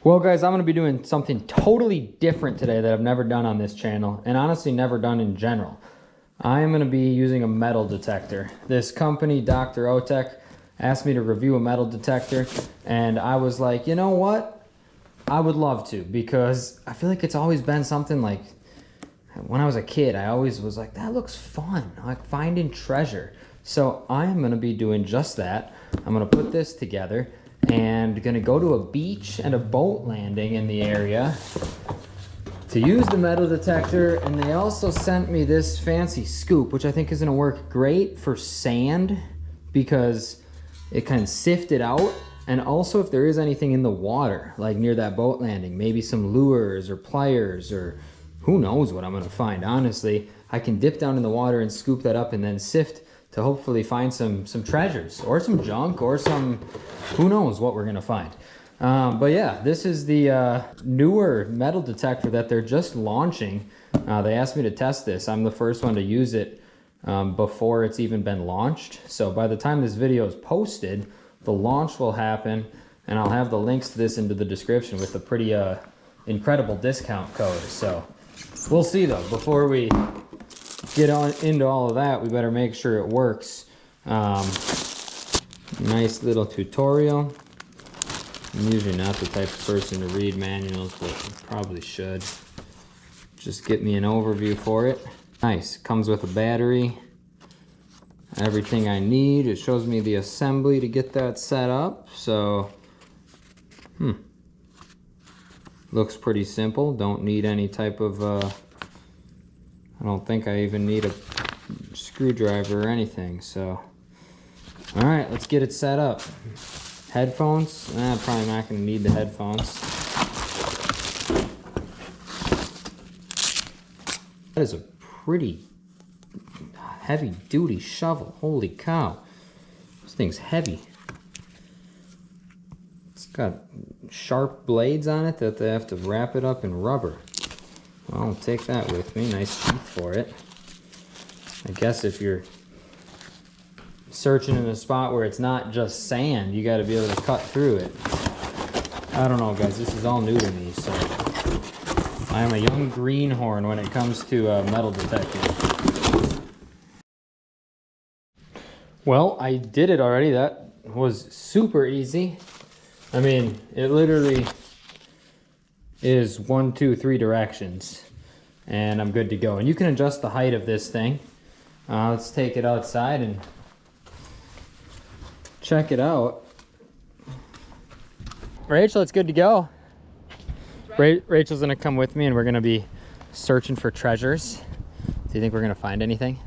Well guys, I'm going to be doing something totally different today that I've never done on this channel, and honestly never done in general. I am going to be using a metal detector. This company, Dr. Otek, asked me to review a metal detector, and I was like, you know what? I would love to, because I feel like it's always been something like, when I was a kid, I always was like, that looks fun, like finding treasure. So I am going to be doing just that. I'm going to put this together and going to go to a beach and a boat landing in the area to use the metal detector. And they also sent me this fancy scoop, which I think is going to work great for sand because it can sift it out. And also if there is anything in the water, like near that boat landing, maybe some lures or pliers or who knows what I'm going to find. Honestly, I can dip down in the water and scoop that up and then sift to hopefully find some treasures or some junk or some, who knows what we're going to find. But yeah, this is the newer metal detector that they're just launching. They asked me to test this. I'm the first one to use it before it's even been launched. So by the time this video is posted, the launch will happen, and I'll have the links to this into the description with a pretty incredible discount code. So we'll see though. Before we get on into all of that, we better make sure it works. Nice little tutorial. I'm usually not the type of person to read manuals, but probably should. Just get me an overview for it. Nice, comes with a battery. Everything I need. It shows me the assembly to get that set up. So, looks pretty simple. Don't need any type of, I don't think I even need a screwdriver or anything. So, all right, let's get it set up. Headphones, probably not gonna need the headphones. That is a pretty heavy duty shovel. Holy cow. This thing's heavy. It's got sharp blades on it that they have to wrap it up in rubber. Well, I'll take that with me. Nice sheath for it. I guess if you're searching in a spot where it's not just sand, you got to be able to cut through it. I don't know, guys. This is all new to me, so I am a young greenhorn when it comes to metal detecting. Well, I did it already. That was super easy. I mean, it literally is 1, 2, 3 directions, and I'm good to go. And you can adjust the height of this thing. Let's take it outside and check it out. Rachel, it's good to go. Rachel's gonna come with me, and we're gonna be searching for treasures. Do you think we're gonna find anything?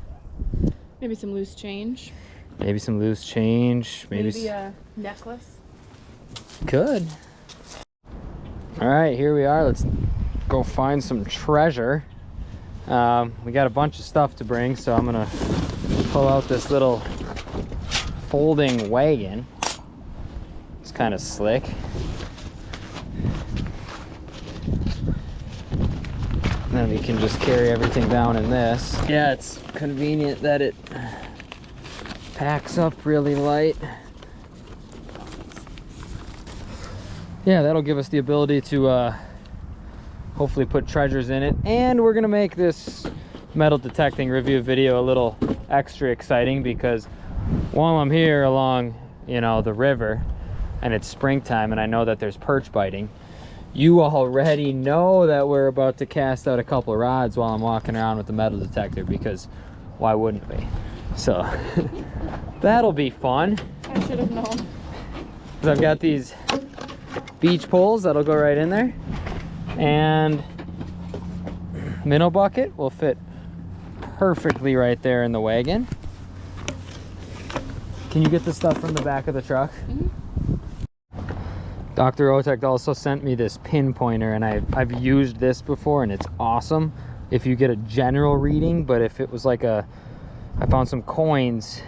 Maybe some loose change. Maybe some loose change. Maybe a necklace. Could. All right, here we are. Let's go find some treasure. We got a bunch of stuff to bring, so I'm gonna pull out this little folding wagon. It's kind of slick. And then we can just carry everything down in this. Yeah, it's convenient that it packs up really light. Yeah, that'll give us the ability to hopefully put treasures in it. And we're gonna make this metal detecting review video a little extra exciting because while I'm here along, you know, the river, and it's springtime and I know that there's perch biting, you already know that we're about to cast out a couple of rods while I'm walking around with the metal detector, because why wouldn't we? So that'll be fun. I should have known. I've got these beach poles that'll go right in there, and minnow bucket will fit perfectly right there in the wagon. Can you get the stuff from the back of the truck? Mm-hmm. Dr. Otek also sent me this pinpointer, and I've used this before, and it's awesome if you get a general reading. But if it was like I found some coins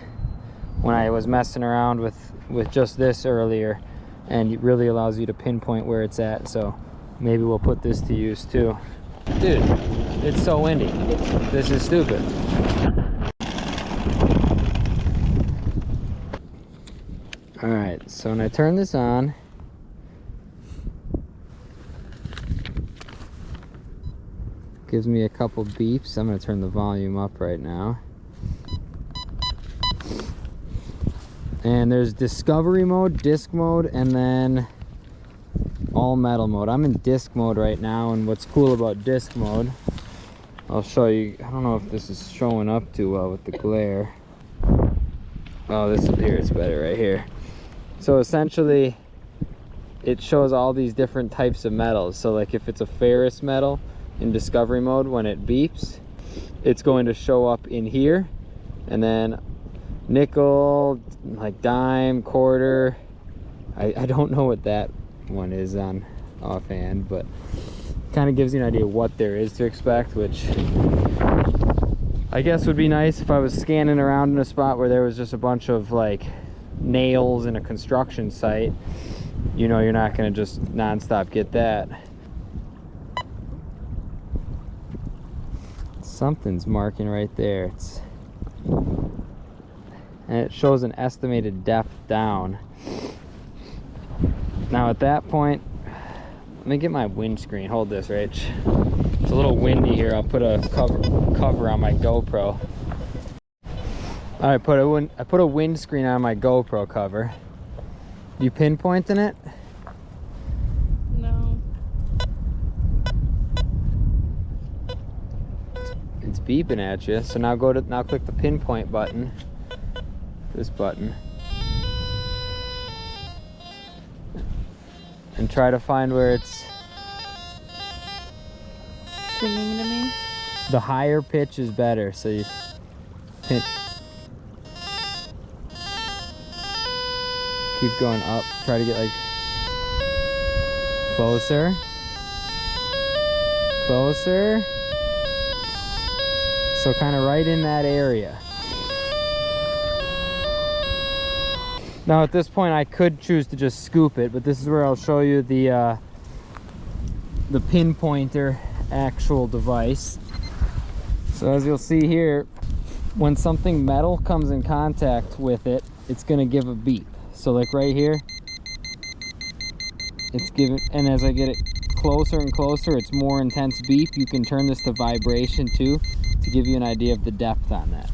when I was messing around with just this earlier, and it really allows you to pinpoint where it's at. So maybe we'll put this to use too. Dude, it's so windy. This is stupid. All right, so when I turn this on, Gives me a couple beeps. I'm gonna turn the volume up right now. And there's discovery mode, disc mode, and then all metal mode. I'm in disc mode right now, and what's cool about disc mode, I'll show you. I don't know if this is showing up too well with the glare. Oh, this is here, it's better right here. So essentially, it shows all these different types of metals. So like if it's a ferrous metal in discovery mode, when it beeps, it's going to show up in here. And then nickel, like dime, quarter. I don't know what that one is on offhand, but kind of gives you an idea what there is to expect, which I guess would be nice if I was scanning around in a spot where there was just a bunch of like nails in a construction site. You know, you're not going to just non-stop get that. Something's marking right there. And it shows an estimated depth down. Now at that point, let me get my windscreen. Hold this, Rach. It's a little windy here. I'll put a cover on my GoPro. All right, I put a windscreen on my GoPro cover. You pinpointing it? No. It's beeping at you. So now click the pinpoint button. This button. And try to find where it's Singing to me? the higher pitch is better. So you keep going up. Try to get like closer. Closer. So kind of right in that area. Now at this point I could choose to just scoop it, but this is where I'll show you the pinpointer actual device. So as you'll see here, when something metal comes in contact with it, it's gonna give a beep. So like right here, it's giving, and as I get it closer and closer, it's more intense beep. You can turn this to vibration too, to give you an idea of the depth on that.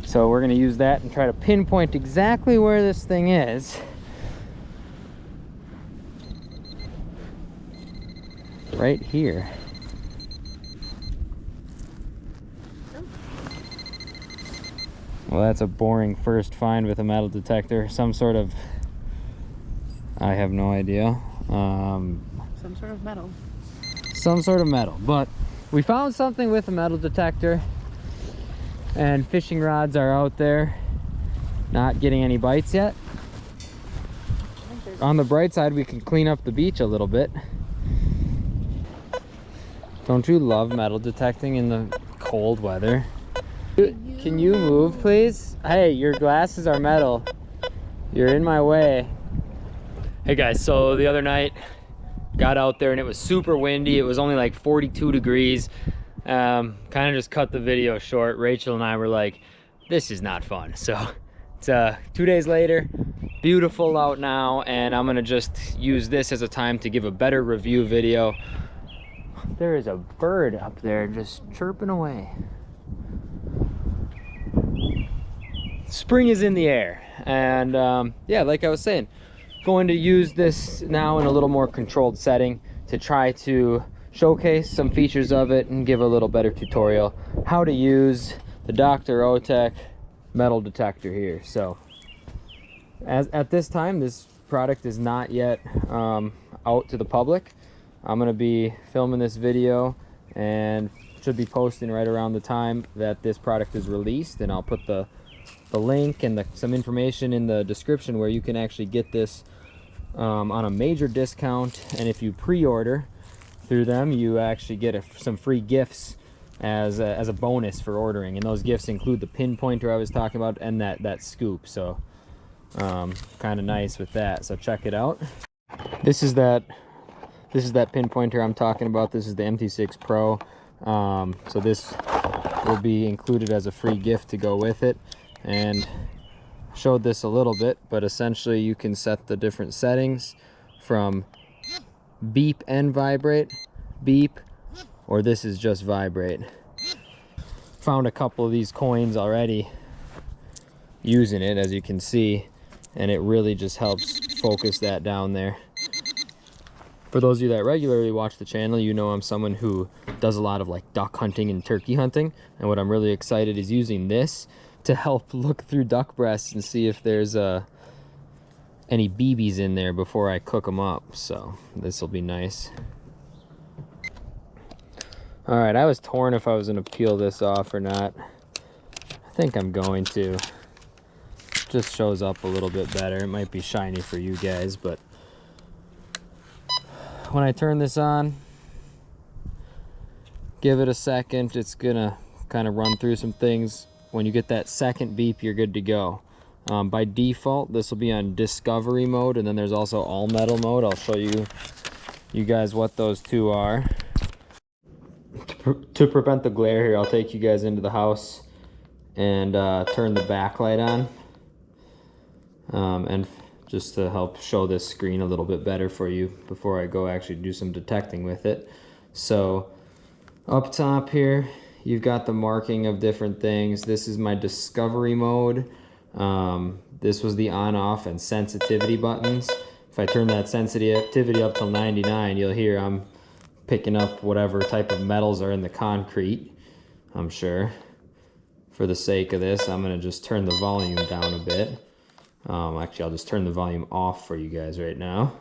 So we're gonna use that and try to pinpoint exactly where this thing is. Right here. Well, that's a boring first find with a metal detector. Some sort of, I have no idea. Some sort of metal. Some sort of metal, but we found something with a metal detector. And fishing rods are out there, not getting any bites yet. On the bright side, we can clean up the beach a little bit. Don't you love metal detecting in the cold weather? Can you move, please? Hey, your glasses are metal. You're in my way. Hey guys, so the other night, got out there and it was super windy. It was only like 42 degrees. Kind of just cut the video short. Rachel and I were like, this is not fun. So it's 2 days later, beautiful out now, and I'm gonna just use this as a time to give a better review video. There is a bird up there just chirping away. Spring is in the air, and yeah, like I was saying, going to use this now in a little more controlled setting to try to showcase some features of it and give a little better tutorial how to use the Dr. Otek metal detector here. So at this time, this product is not yet out to the public. I'm going to be filming this video and should be posting right around the time that this product is released, and I'll put the link and some information in the description where you can actually get this on a major discount. And if you pre-order through them, you actually get some free gifts as a bonus for ordering, and those gifts include the pinpointer I was talking about and that scoop. So kind of nice with that. So check it out. This is that pinpointer I'm talking about. This is the MT6 Pro. So this will be included as a free gift to go with it, and showed this a little bit, but essentially you can set the different settings from beep and vibrate, beep, or this is just vibrate. Found a couple of these coins already using it, as you can see, and it really just helps focus that down there. For those of you that regularly watch the channel, you know I'm someone who does a lot of like duck hunting and turkey hunting, and what I'm really excited is using this to help look through duck breasts and see if there's any BBs in there before I cook them up. So this will be nice. All right, I was torn if I was gonna peel this off or not. I think I'm going to. Just shows up a little bit better. It might be shiny for you guys, but when I turn this on, give it a second, it's gonna kind of run through some things. When you get that second beep, you're good to go. By default, this will be on discovery mode, and then there's also all metal mode. I'll show you guys what those two are. To prevent the glare here, I'll take you guys into the house and turn the backlight on, and just to help show this screen a little bit better for you before I go actually do some detecting with it. So up top here, you've got the marking of different things. This is my discovery mode. This was the on, off, and sensitivity buttons. If I turn that sensitivity up till 99, you'll hear I'm picking up whatever type of metals are in the concrete, I'm sure. For the sake of this, I'm gonna just turn the volume down a bit. Actually, I'll just turn the volume off for you guys right now.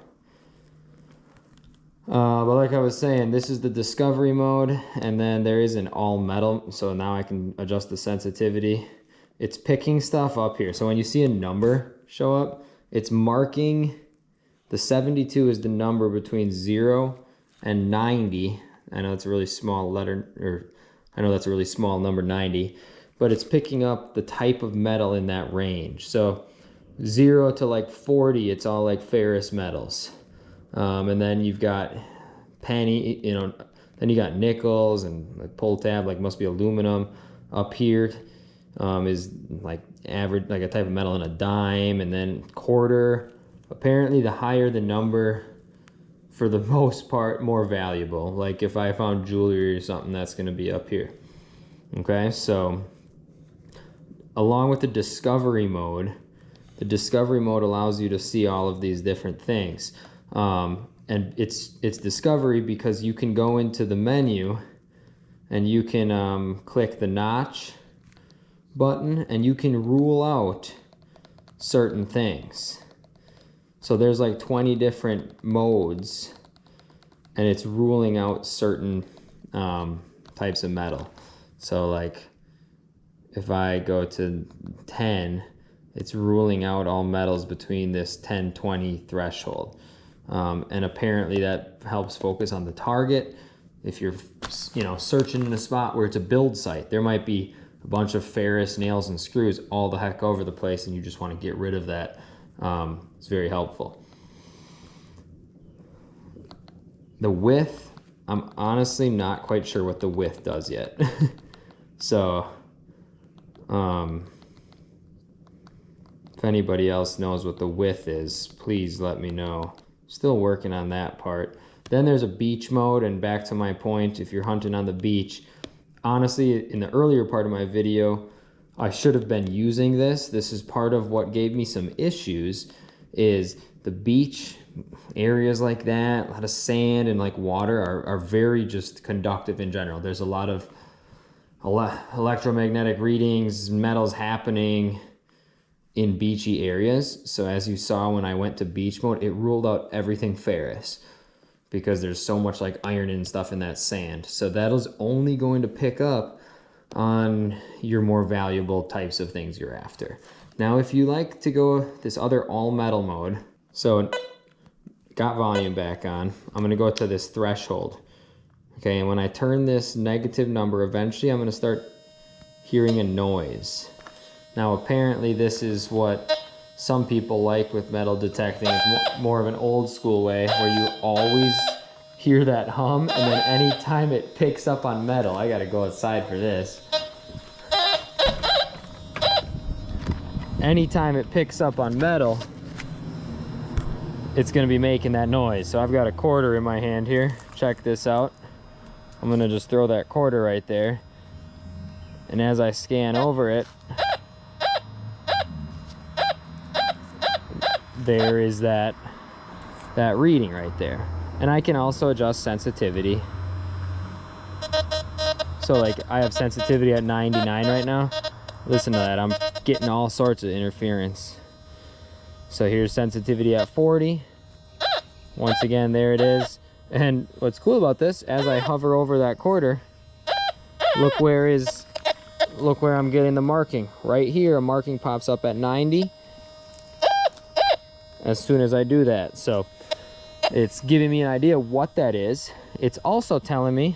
But like I was saying, this is the discovery mode, and then there is an all metal, so now I can adjust the sensitivity. It's picking stuff up here. So when you see a number show up, it's marking, the 72 is the number between 0 and 90. I know it's a really small letter, or I know that's a really small number, 90, but it's picking up the type of metal in that range. So 0 to like 40, it's all like ferrous metals. And then you've got penny, you know, then you got nickels and like pull tab, like must be aluminum. Up here is like average, like a type of metal in a dime, and then quarter. Apparently the higher the number, for the most part, more valuable. Like if I found jewelry or something, that's gonna be up here. Okay, so along with the discovery mode allows you to see all of these different things. And it's discovery because you can go into the menu and you can click the notch button and you can rule out certain things. So there's like 20 different modes, and it's ruling out certain types of metal. So like if I go to 10, it's ruling out all metals between this 10-20 threshold. And apparently that helps focus on the target. If you're, you know, searching in a spot where it's a build site, there might be a bunch of ferrous nails and screws all the heck over the place, and you just want to get rid of that. It's very helpful. The width, I'm honestly not quite sure what the width does yet. So, if anybody else knows what the width is, please let me know. Still working on that part. Then there's a beach mode, and back to my point, if you're hunting on the beach, honestly, in the earlier part of my video, I should have been using this. This is part of what gave me some issues, is the beach areas like that, a lot of sand and like water are very just conductive in general. There's a lot of electromagnetic readings, metals happening in beachy areas. So as you saw when I went to beach mode, it ruled out everything ferrous because there's so much like iron and stuff in that sand. So that is only going to pick up on your more valuable types of things you're after. Now, if you like to go this other all metal mode, so got volume back on, I'm gonna go to this threshold. Okay, and when I turn this negative number, eventually I'm gonna start hearing a noise. Now, apparently this is what some people like with metal detecting. It's more of an old school way where you always hear that hum, and then anytime it picks up on metal, I gotta go outside for this. Anytime it picks up on metal, it's gonna be making that noise. So I've got a quarter in my hand here. Check this out. I'm gonna just throw that quarter right there. And as I scan over it, there is that reading right there. And I can also adjust sensitivity. So like I have sensitivity at 99 right now. Listen to that, I'm getting all sorts of interference. So here's sensitivity at 40. Once again, there it is. And what's cool about this, as I hover over that quarter, look where I'm getting the marking. Right here, a marking pops up at 90 as soon as I do that. So it's giving me an idea what that is. It's also telling me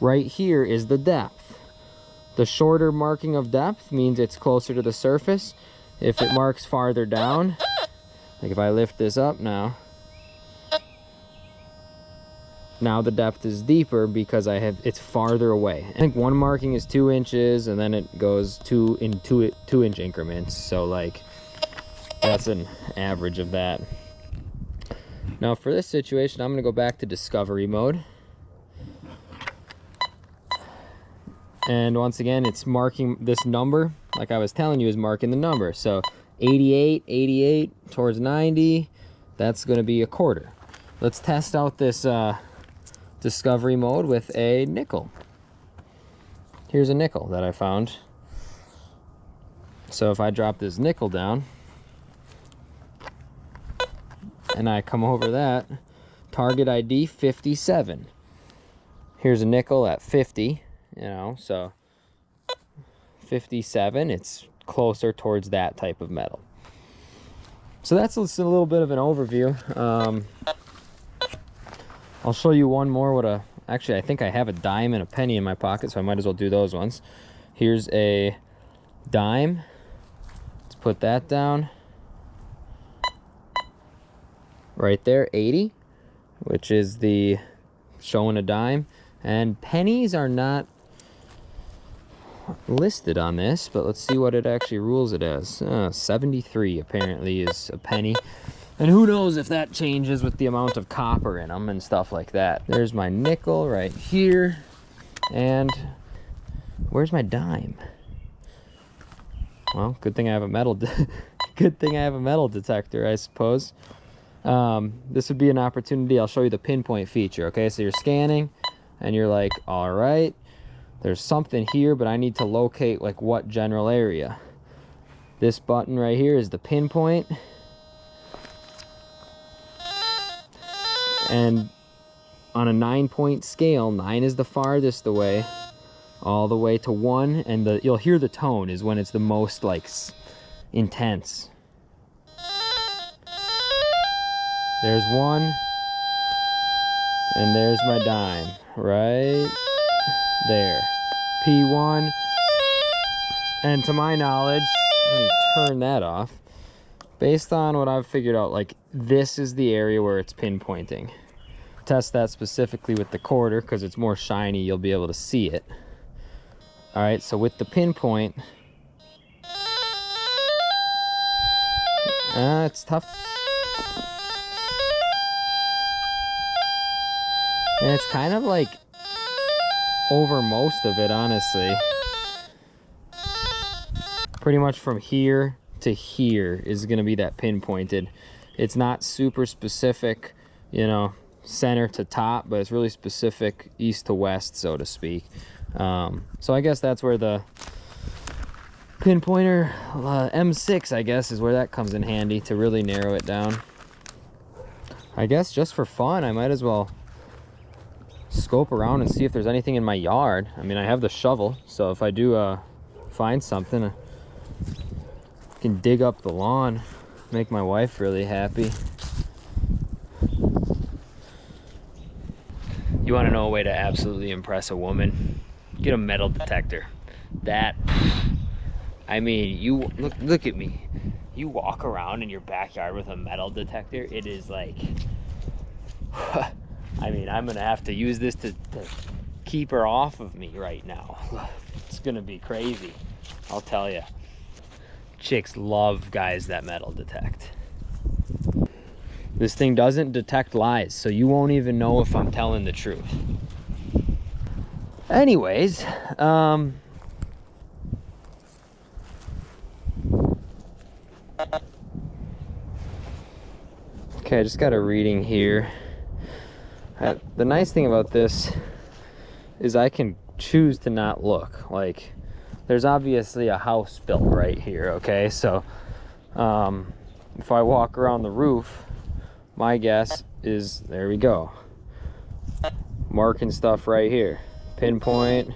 right here is the depth. The shorter marking of depth means it's closer to the surface. If it marks farther down, like if I lift this up now the depth is deeper because it's farther away. I think one marking is 2 inches and then it goes 2 inch increments. So like that's an average of that. Now for this situation, I'm gonna go back to discovery mode. And once again, it's marking this number, like I was telling you, is marking the number. So 88 towards 90, that's gonna be a quarter. Let's test out this discovery mode with a nickel. Here's a nickel that I found. So if I drop this nickel down and I come over that, target ID 57. Here's a nickel at 50, you know, so 57, it's closer towards that type of metal. So that's just a little bit of an overview. I'll show you one more. Actually, I think I have a dime and a penny in my pocket, so I might as well do those ones. Here's a dime. Let's put that down. Right there, 80, which is the showing a dime. And pennies are not listed on this, but let's see what it actually rules it as. 73 apparently is a penny. And who knows if that changes with the amount of copper in them and stuff like that. There's my nickel right here. And where's my dime? Well, good thing I have a metal good thing I have a metal detector, I suppose. This would be an opportunity. I'll show you the pinpoint feature. Okay, so you're scanning and you're like, all right, there's something here, but I need to locate like what general area. This button right here is the pinpoint. And on a 9-point scale, 9 is the farthest away, all the way to 1, and you'll hear the tone is when it's the most like intense. There's 1, and there's my dime right there, P1. And to my knowledge, let me turn that off. Based on what I've figured out, like this is the area where it's pinpointing. Test that specifically with the quarter because it's more shiny, you'll be able to see it. All right, so with the pinpoint, it's tough. And it's kind of like over most of it, honestly. Pretty much from here to here is going to be that pinpointed. It's not super specific, you know, center to top, but it's really specific east to west, so to speak. So I guess that's where the pinpointer M6, I guess, is where that comes in handy to really narrow it down. I guess just for fun, I might as well scope around and see if there's anything in my yard. I mean, I have the shovel, so if I do find something, I can dig up the lawn, make my wife really happy. You want to know a way to absolutely impress a woman? Get a metal detector. That, I mean, you look at me. You walk around in your backyard with a metal detector, it is like, I mean, I'm gonna have to use this to keep her off of me right now. It's gonna be crazy, I'll tell you. Chicks love guys that metal detect. This thing doesn't detect lies, so you won't even know if I'm telling the truth. Anyways, okay, I just got a reading here. The nice thing about this is I can choose to not look. Like, there's obviously a house built right here, okay? So if I walk around the roof, my guess is, there we go, marking stuff right here, pinpoint.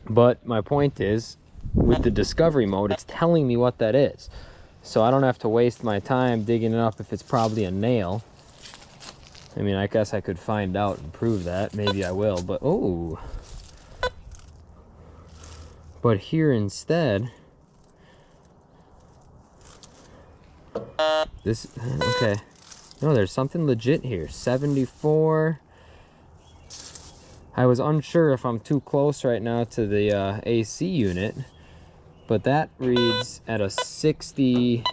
But my point is, with the discovery mode, it's telling me what that is. So I don't have to waste my time digging it up if it's probably a nail. I mean, I guess I could find out and prove that. Maybe I will, but oh. But here instead, this, okay. No, there's something legit here. 74. I was unsure if I'm too close right now to the AC unit, but that reads at a 60.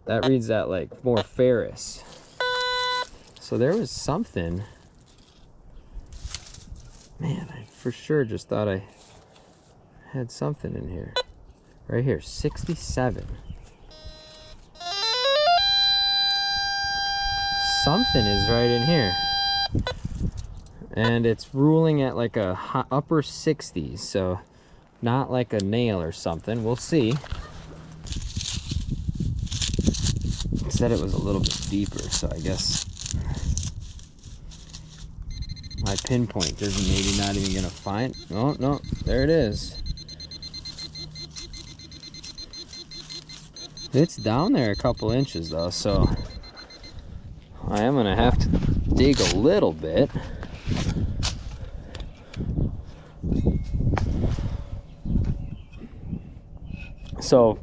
That reads at like more ferrous. So there was something. Man, I for sure just thought I had something in here. Right here, 67. Something is right in here. And it's ruling at like a upper 60s, so not like a nail or something. We'll see. It said it was a little bit deeper, so I guess my pinpointer's maybe not even gonna find. Oh no, there it is. It's down there a couple inches though, so I am gonna have to dig a little bit. So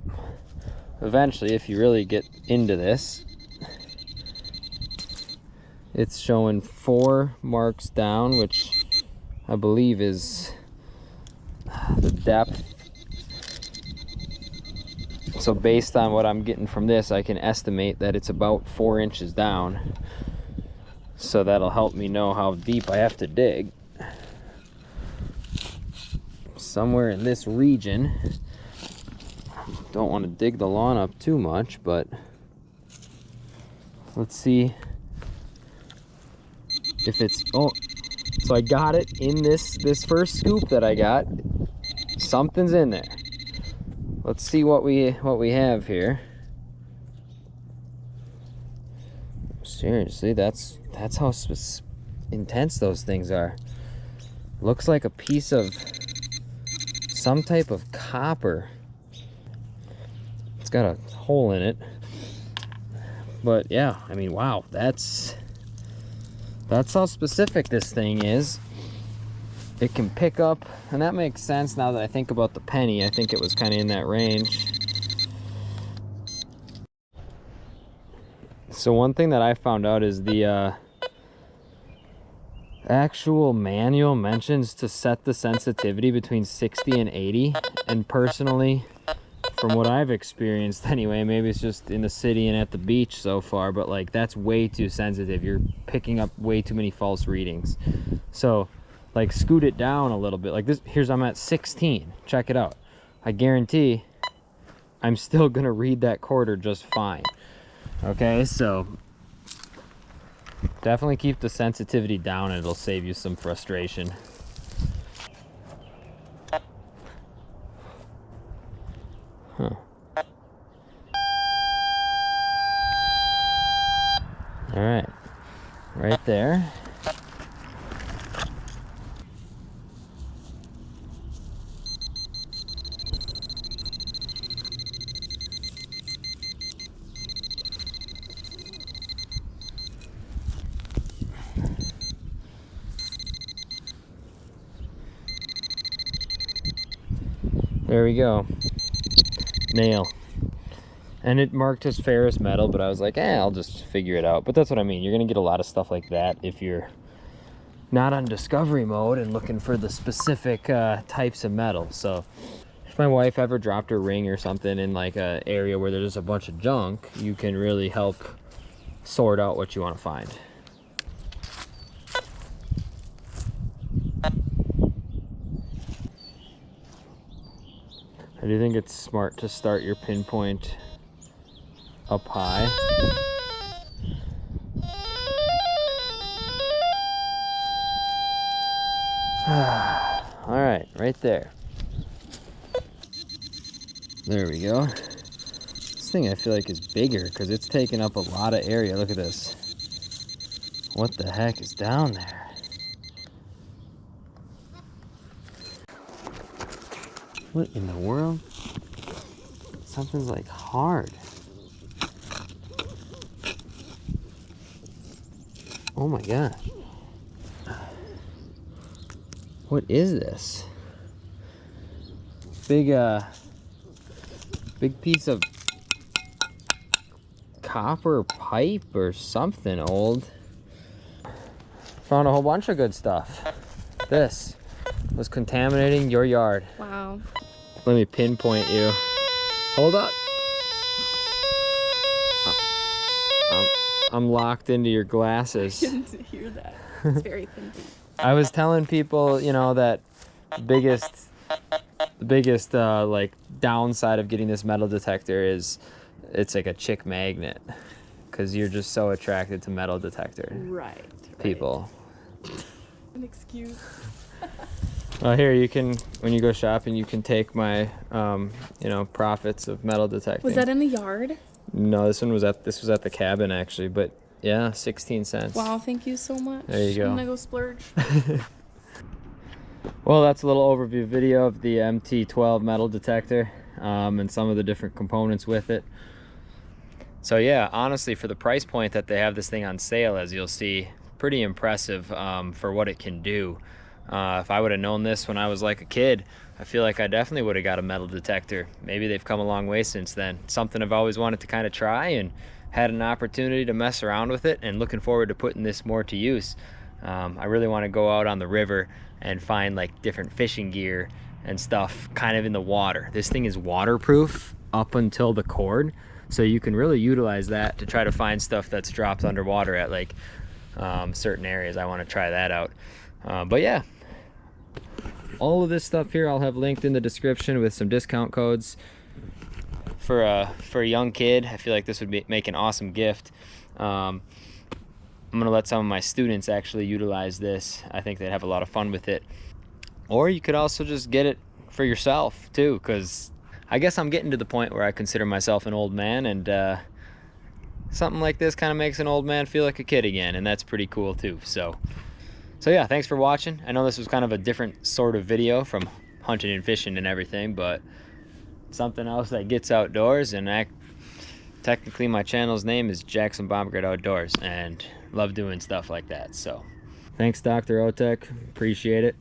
eventually, if you really get into this, it's showing 4 marks down, which I believe is the depth. So based on what I'm getting from this, I can estimate that it's about 4 inches down. So that'll help me know how deep I have to dig. Somewhere in this region. Don't want to dig the lawn up too much, but let's see if it's, oh, so I got it in this first scoop that I got. Something's in there. Let's see what we have here. Seriously, that's how intense those things are. Looks like a piece of some type of copper. It's got a hole in it. But yeah, I mean, wow, that's how specific this thing is. It can pick up, and that makes sense now that I think about the penny. I think it was kind of in that range. So one thing that I found out is the actual manual mentions to set the sensitivity between 60 and 80, and personally, from what I've experienced anyway, maybe it's just in the city and at the beach so far, but like that's way too sensitive. You're picking up way too many false readings. So like scoot it down a little bit. Like this, I'm at 16. Check it out. I guarantee I'm still gonna read that quarter just fine. Okay, so definitely keep the sensitivity down and it'll save you some frustration. Huh. All right, right there. There we go. Nail. And it marked as ferrous metal, but I was like, I'll just figure it out. But that's what I mean. You're gonna get a lot of stuff like that if you're not on discovery mode and looking for the specific types of metal. So if my wife ever dropped her ring or something in like a area where there's a bunch of junk, you can really help sort out what you want to find. I do think it's smart to start your pinpoint up high. All right, right there. There we go. This thing I feel like is bigger because it's taking up a lot of area. Look at this. What the heck is down there? What in the world? Something's like hard. Oh my god. What is this? Big piece of copper pipe or something old. Found a whole bunch of good stuff. This was contaminating your yard. Wow. Let me pinpoint you. Hold up. I'm locked into your glasses. I didn't hear that. It's very thin. I was telling people, you know, that the biggest like downside of getting this metal detector is it's like a chick magnet, because you're just so attracted to metal detector people. An excuse. Well, here you can, when you go shopping, you can take my, you know, profits of metal detecting. Was that in the yard? No, this was at the cabin actually, but yeah, 16 cents. Wow, thank you so much. There you go. I'm gonna go splurge. Well, that's a little overview video of the MT-12 metal detector and some of the different components with it. So yeah, honestly, for the price point that they have this thing on sale, as you'll see, pretty impressive for what it can do. If I would have known this when I was like a kid, I feel like I definitely would have got a metal detector. Maybe they've come a long way since then. Something I've always wanted to kind of try and had an opportunity to mess around with it, and looking forward to putting this more to use. I really want to go out on the river and find like different fishing gear and stuff kind of in the water. This thing is waterproof up until the cord, so you can really utilize that to try to find stuff that's dropped underwater at like certain areas. I want to try that out. But yeah, all of this stuff here I'll have linked in the description with some discount codes. For a young kid, I feel like this would make an awesome gift. I'm gonna let some of my students actually utilize this. I think they'd have a lot of fun with it. Or you could also just get it for yourself too, because I guess I'm getting to the point where I consider myself an old man, and something like this kind of makes an old man feel like a kid again, and that's pretty cool too. So yeah, thanks for watching. I know this was kind of a different sort of video from hunting and fishing and everything, but something else that gets outdoors. And technically my channel's name is Jackson Baumgart Outdoors, and love doing stuff like that. So thanks, Dr. Otek, appreciate it.